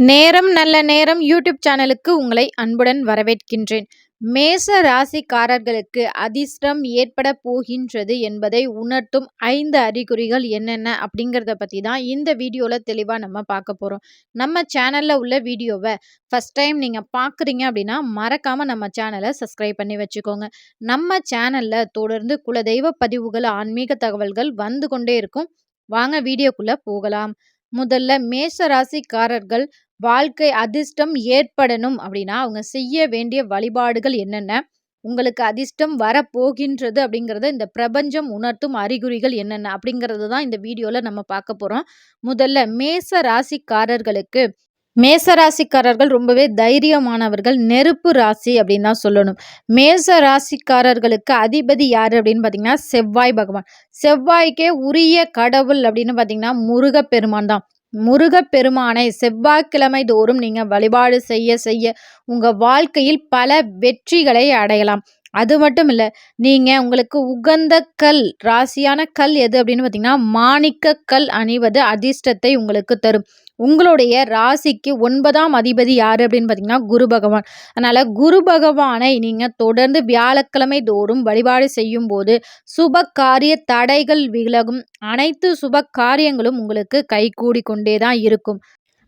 நேரம் நல்ல நேரம் யூடியூப் சேனலுக்கு உங்களை அன்புடன் வரவேற்கின்றேன். மேச ராசிக்காரர்களுக்கு அதிர்ஷ்டம் ஏற்பட போகின்றது என்பதை உணர்த்தும் 5 அறிகுறிகள் என்னென்ன அப்படிங்கிறத பற்றி தான் இந்த வீடியோவில் தெளிவாக நம்ம பார்க்க போகிறோம். நம்ம சேனலில் உள்ள வீடியோவை ஃபஸ்ட் டைம் நீங்கள் பார்க்குறீங்க அப்படின்னா மறக்காமல் நம்ம சேனலை சப்ஸ்கிரைப் பண்ணி வச்சுக்கோங்க. நம்ம சேனலில் தொடர்ந்து குலதெய்வ பதிவுகள், ஆன்மீக தகவல்கள் வந்து கொண்டே இருக்கும். வாங்க வீடியோக்குள்ளே போகலாம். முதல்ல மேச ராசிக்காரர்கள் வாழ்க்கை அதிர்ஷ்டம் ஏற்படணும் அப்படின்னா அவங்க செய்ய வேண்டிய வழிபாடுகள் என்னென்ன, உங்களுக்கு அதிர்ஷ்டம் வரப்போகின்றது அப்படிங்கிறத இந்த பிரபஞ்சம் உணர்த்தும் அறிகுறிகள் என்னென்ன அப்படிங்கிறது தான் இந்த வீடியோவில் நம்ம பார்க்க போகிறோம். முதல்ல மேச ராசிக்காரர்கள் ரொம்பவே தைரியமானவர்கள், நெருப்பு ராசி அப்படின்னு தான் சொல்லணும். மேச ராசிக்காரர்களுக்கு அதிபதி யார் அப்படின்னு பார்த்தீங்கன்னா செவ்வாய் பகவான். செவ்வாய்க்கே உரிய கடவுள் அப்படின்னு பார்த்தீங்கன்னா முருகப்பெருமான் தான். முருகப்பெருமானை செவ்வாய்க்கிழமை தோறும் நீங்கள் வழிபாடு செய்ய செய்ய உங்கள் வாழ்க்கையில் பல வெற்றிகளை அடையலாம். அது மட்டும் இல்லை, நீங்கள் உங்களுக்கு உகந்த கல், ராசியான கல் எது அப்படின்னு பார்த்தீங்கன்னா மாணிக்க கல் அணிவது அதிர்ஷ்டத்தை உங்களுக்கு தரும். உங்களுடைய ராசிக்கு 9ஆம் அதிபதி யார் அப்படின்னு பார்த்தீங்கன்னா குரு பகவான். அதனால் குரு பகவானை நீங்கள் தொடர்ந்து வியாழக்கிழமை தோறும் வழிபாடு செய்யும் போது சுப காரிய தடைகள் விலகும். அனைத்து சுப காரியங்களும் உங்களுக்கு கைகூடி கொண்டே தான் இருக்கும்.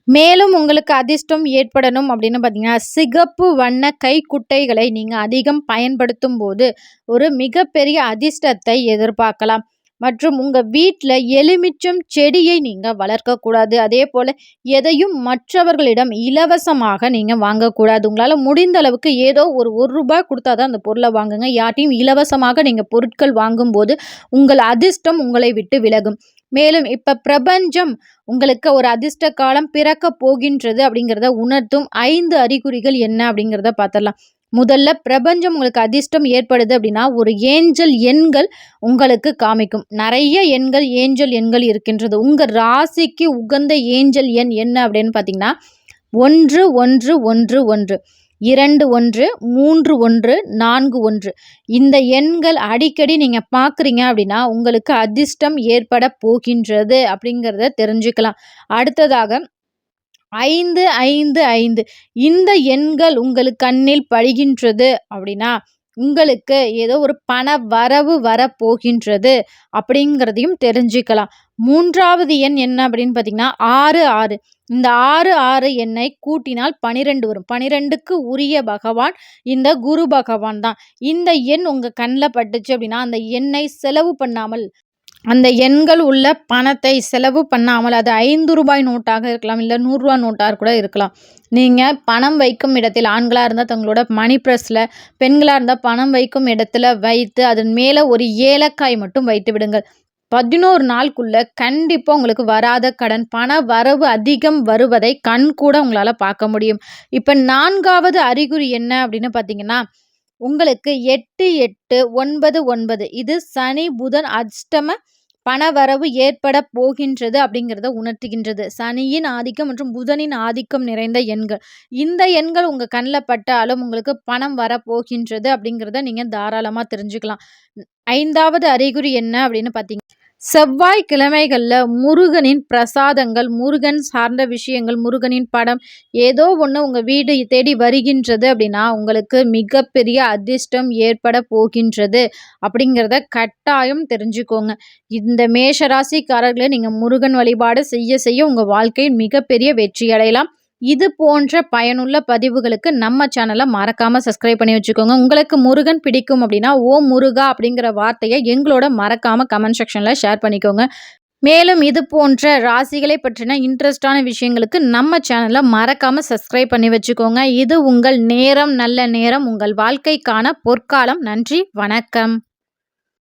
மேலும் உங்களுக்கு அதிர்ஷ்டம் ஏற்படணும் அப்படின்னு பார்த்தீங்கன்னா சிகப்பு வண்ண கைக்குட்டைகளை நீங்கள் அதிகம் பயன்படுத்தும் போது ஒரு மிகப்பெரிய அதிர்ஷ்டத்தை எதிர்பார்க்கலாம். மற்றும் உங்கள் வீட்டில் எலுமிச்சம் செடியை நீங்கள் வளர்க்கக்கூடாது. அதே போல் எதையும் மற்றவர்களிடம் இலவசமாக நீங்கள் வாங்கக்கூடாது. உங்களால் முடிந்த அளவுக்கு ஏதோ ஒரு ரூபாய் கொடுத்தா தான் அந்த பொருளை வாங்குங்க. யார்ட்டையும் இலவசமாக நீங்கள் பொருட்கள் வாங்கும்போது உங்கள் அதிர்ஷ்டம் உங்களை விட்டு விலகும். மேலும் இப்போ பிரபஞ்சம் உங்களுக்கு ஒரு அதிர்ஷ்ட காலம் பிறக்க போகின்றது அப்படிங்கிறத உணர்த்தும் 5 அறிகுறிகள் என்ன அப்படிங்கிறத பார்த்துடலாம். முதல்ல பிரபஞ்சம் உங்களுக்கு அதிர்ஷ்டம் ஏற்படுது அப்படின்னா ஒரு ஏஞ்சல் எண்கள் உங்களுக்கு காமிக்கும். நிறைய எண்கள், ஏஞ்சல் எண்கள் இருக்கின்றது. உங்கள் ராசிக்கு உகந்த ஏஞ்சல் எண் என்ன அப்படின்னு பார்த்தீங்கன்னா 1111, 21, 31, 41. இந்த எண்கள் அடிக்கடி நீங்கள் பார்க்குறீங்க அப்படின்னா உங்களுக்கு அதிர்ஷ்டம் ஏற்பட போகின்றது அப்படிங்கிறத தெரிஞ்சுக்கலாம். அடுத்ததாக 555, இந்த எண்கள் உங்கள் கண்ணில் படுகின்றது அப்படின்னா உங்களுக்கு ஏதோ ஒரு பண வரவு வரப்போகின்றது அப்படிங்கிறதையும் தெரிஞ்சுக்கலாம். 3வது எண் என்ன அப்படின்னு பார்த்தீங்கன்னா 66. இந்த 66 எண்ணை கூட்டினால் 12 வரும். 12க்கு உரிய பகவான் இந்த குரு பகவான் தான். இந்த எண் உங்கள் கண்ணில் பட்டுச்சு அப்படின்னா அந்த எண்ணை செலவு பண்ணாமல், அந்த எண்கள் உள்ள பணத்தை செலவு பண்ணாமல், அது 5 ரூபாய் நோட்டாக இருக்கலாம், இல்லை 100 ரூபா நோட்டாக கூட இருக்கலாம். நீங்கள் பணம் வைக்கும் இடத்தில், ஆண்களாக இருந்தால் தங்களோட மணி ப்ரெஸ்ஸில், பெண்களாக இருந்தால் பணம் வைக்கும் இடத்துல வைத்து அதன் மேலே ஒரு ஏலக்காய் மட்டும் வைத்து விடுங்கள். 11 நாளுக்குள்ளே கண்டிப்பாக உங்களுக்கு வராத கடன், பண வரவு அதிகம் வருவதை கண் கூட உங்களால் பார்க்க முடியும். இப்போ 4வது அறிகுறி என்ன அப்படின்னு பார்த்தீங்கன்னா உங்களுக்கு 8899, இது சனி புதன் அஷ்டம பணவரவு ஏற்பட போகின்றது அப்படிங்கிறத உணர்த்துகின்றது. சனியின் ஆதிக்கம் மற்றும் புதனின் ஆதிக்கம் நிறைந்த எண்கள். இந்த எண்கள் உங்கள் கண்ணில் பட்டாலும் உங்களுக்கு பணம் வரப்போகின்றது அப்படிங்கிறத நீங்கள் தாராளமாக தெரிஞ்சுக்கலாம். 5வது அறிகுறி என்ன அப்படின்னு பார்த்தீங்கன்னா செவ்வாய்க்கிழமைகளில் முருகனின் பிரசாதங்கள், முருகன் சார்ந்த விஷயங்கள், முருகனின் படம் ஏதோ ஒன்று உங்கள் வீடு தேடி வருகின்றது அப்படின்னா உங்களுக்கு மிகப்பெரிய அதிர்ஷ்டம் ஏற்பட போகின்றது அப்படிங்கிறத கட்டாயம் தெரிஞ்சுக்கோங்க. இந்த மேஷராசிக்காரர்களை நீங்கள் முருகன் வழிபாடு செய்ய செய்ய உங்கள் வாழ்க்கையில் மிகப்பெரிய வெற்றி அடையலாம். இது போன்ற பயனுள்ள பதிவுகளுக்கு நம்ம சேனலை மறக்காமல் சப்ஸ்கிரைப் பண்ணி வச்சுக்கோங்க. உங்களுக்கு முருகன் பிடிக்கும் அப்படின்னா ஓம் முருகா அப்படிங்கிற வார்த்தையை எங்களோட மறக்காமல் கமெண்ட் செக்ஷனில் ஷேர் பண்ணிக்கோங்க. மேலும் இது போன்ற ராசிகளை பற்றின இன்ட்ரெஸ்டான விஷயங்களுக்கு நம்ம சேனலை மறக்காமல் சப்ஸ்கிரைப் பண்ணி வச்சுக்கோங்க. இது உங்கள் நேரம் நல்ல நேரம், உங்கள் வாழ்க்கைக்கான பொற்காலம். நன்றி, வணக்கம்.